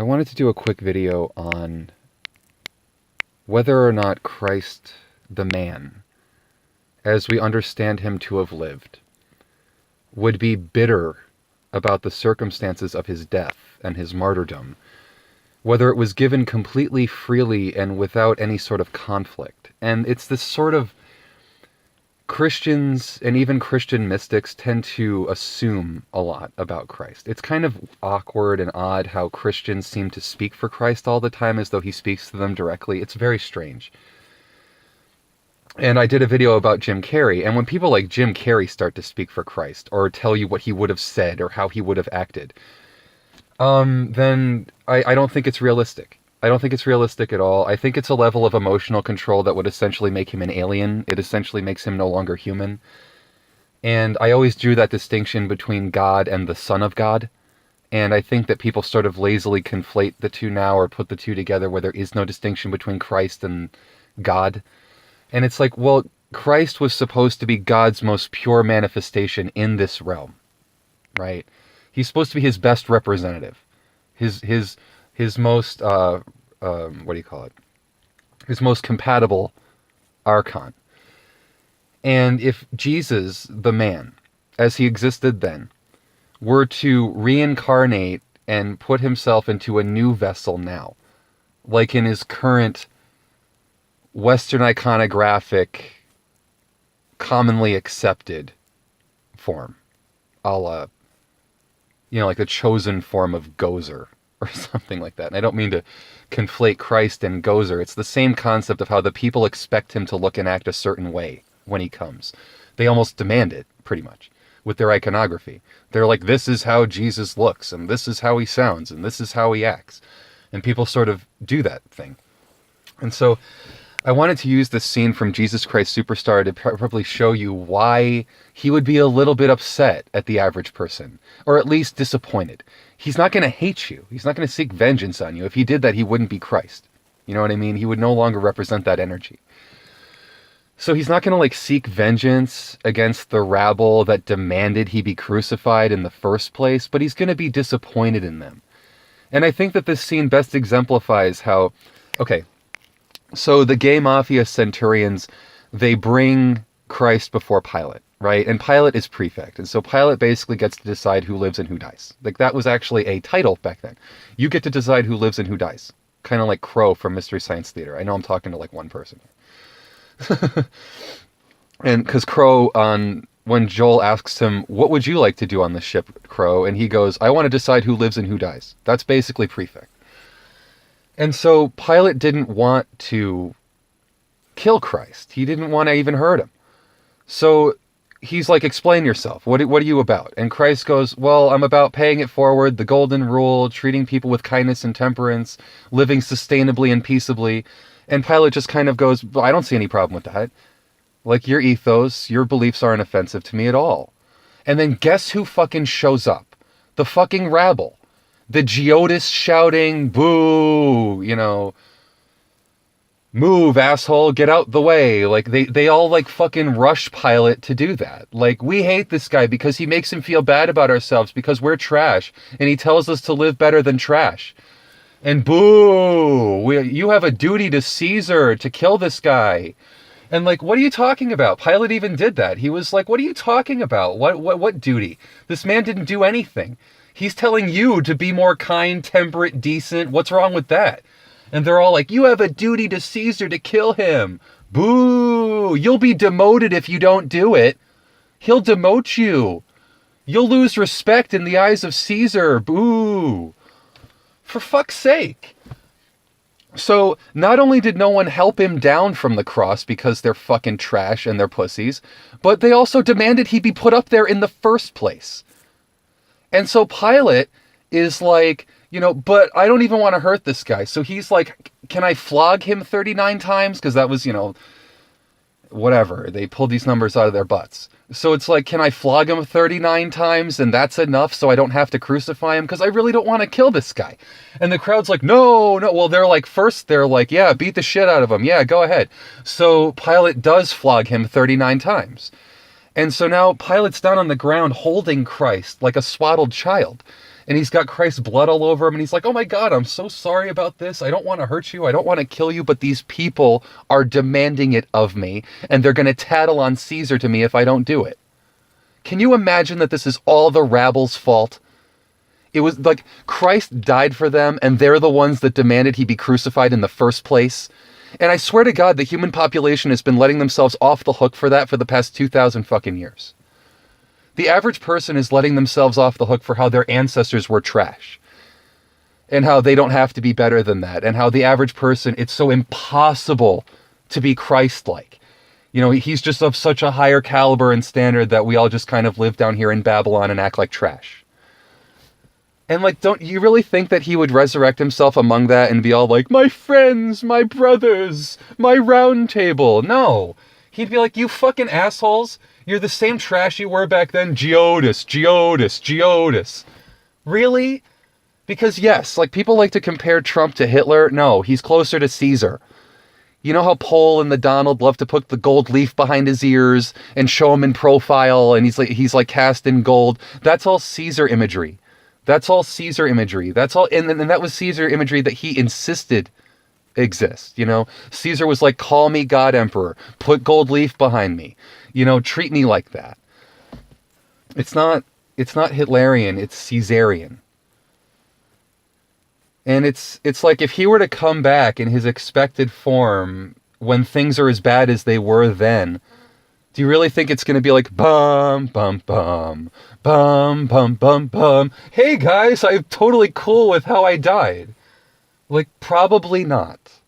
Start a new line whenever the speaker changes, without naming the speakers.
I wanted to do a quick video on whether or not Christ, the man, as we understand him to have lived, would be bitter about the circumstances of his death and his martyrdom, whether it was given completely freely and without any sort of conflict. And it's this sort of Christians and even Christian mystics tend to assume a lot about Christ. It's kind of awkward and odd how Christians seem to speak for Christ all the time as though he speaks to them directly. It's very strange. And I did a video about Jim Carrey, and when people like Jim Carrey start to speak for Christ or tell you what he would have said or how he would have acted, then I don't think it's realistic. I don't think it's realistic at all. I think it's a level of emotional control that would essentially make him an alien. It essentially makes him no longer human. And I always drew that distinction between God and the Son of God. And I think that people sort of lazily conflate the two now, or put the two together where there is no distinction between Christ and God. And it's like, well, Christ was supposed to be God's most pure manifestation in this realm, right? He's supposed to be his best representative. His most, what do you call it? His most compatible archon. And if Jesus, the man, as he existed then, were to reincarnate and put himself into a new vessel now, like in his current Western iconographic, commonly accepted form, a la, like the chosen form of Gozer, or something like that. And I don't mean to conflate Christ and Gozer. It's the same concept of how the people expect him to look and act a certain way when he comes. They almost demand it, pretty much, with their iconography. They're like, this is how Jesus looks, and this is how he sounds, and this is how he acts. And people sort of do that thing. And so I wanted to use this scene from Jesus Christ Superstar to probably show you why he would be a little bit upset at the average person, or at least disappointed. He's not going to hate you. He's not going to seek vengeance on you. If he did that, he wouldn't be Christ. You know what I mean? He would no longer represent that energy. So he's not going to seek vengeance against the rabble that demanded he be crucified in the first place, but he's going to be disappointed in them. And I think that this scene best exemplifies how, okay, so the gay mafia Centurions, they bring Christ before Pilate, right? And Pilate is prefect. And so Pilate basically gets to decide who lives and who dies. That was actually a title back then. You get to decide who lives and who dies. Kind of like Crow from Mystery Science Theater. I know I'm talking to one person. And because Crow, when Joel asks him, what would you like to do on the ship, Crow? And he goes, I want to decide who lives and who dies. That's basically prefect. And so Pilate didn't want to kill Christ. He didn't want to even hurt him. So he's like, explain yourself. What are you about? And Christ goes, well, I'm about paying it forward, the golden rule, treating people with kindness and temperance, living sustainably and peaceably. And Pilate just kind of goes, well, I don't see any problem with that. Your ethos, your beliefs aren't offensive to me at all. And then guess who fucking shows up? The fucking rabble. The GEOTUS shouting, boo, move, asshole, get out the way. They all fucking rush Pilate to do that. We hate this guy because he makes him feel bad about ourselves because we're trash. And he tells us to live better than trash. And boo, you have a duty to Caesar to kill this guy. And what are you talking about? Pilate even did that. He was like, what are you talking about? What duty? This man didn't do anything. He's telling you to be more kind, temperate, decent. What's wrong with that? And they're all like, you have a duty to Caesar to kill him. Boo! You'll be demoted if you don't do it. He'll demote you. You'll lose respect in the eyes of Caesar. Boo! For fuck's sake. So not only did no one help him down from the cross because they're fucking trash and they're pussies, but they also demanded he be put up there in the first place. And so Pilate is like, but I don't even want to hurt this guy. So he's like, can I flog him 39 times? Because that was, whatever. They pulled these numbers out of their butts. So it's like, can I flog him 39 times and that's enough so I don't have to crucify him? Because I really don't want to kill this guy. And the crowd's like, no. Well, they're like, yeah, beat the shit out of him. Yeah, go ahead. So Pilate does flog him 39 times. And so now Pilate's down on the ground holding Christ like a swaddled child. And he's got Christ's blood all over him, and he's like, oh my God, I'm so sorry about this. I don't want to hurt you. I don't want to kill you, but these people are demanding it of me, and they're going to tattle on Caesar to me if I don't do it. Can you imagine that this is all the rabble's fault? It was like Christ died for them, and they're the ones that demanded he be crucified in the first place. And I swear to God, the human population has been letting themselves off the hook for that for the past 2,000 fucking years. The average person is letting themselves off the hook for how their ancestors were trash. And how they don't have to be better than that. And how the average person, it's so impossible to be Christ-like. You know, he's just of such a higher caliber and standard that we all just kind of live down here in Babylon and act like trash. And like, don't you really think that he would resurrect himself among that and be all like, my friends, my brothers, my round table? No. He'd be like, you fucking assholes. You're the same trash you were back then. GEOTUS, GEOTUS, GEOTUS. Really? Because yes, like people like to compare Trump to Hitler. No, he's closer to Caesar. You know how Paul and the Donald love to put the gold leaf behind his ears and show him in profile and he's like cast in gold. That's all Caesar imagery. That's all Caesar imagery. That's all, and that was Caesar imagery that he insisted exists. You know, Caesar was like, call me God Emperor, put gold leaf behind me, you know, treat me like that. It's not Hitlerian, it's Caesarian. And it's like if he were to come back in his expected form when things are as bad as they were then, do you really think it's going to be like, bum, bum, bum, bum, bum, bum, bum, hey guys, I'm totally cool with how I died? Like, probably not.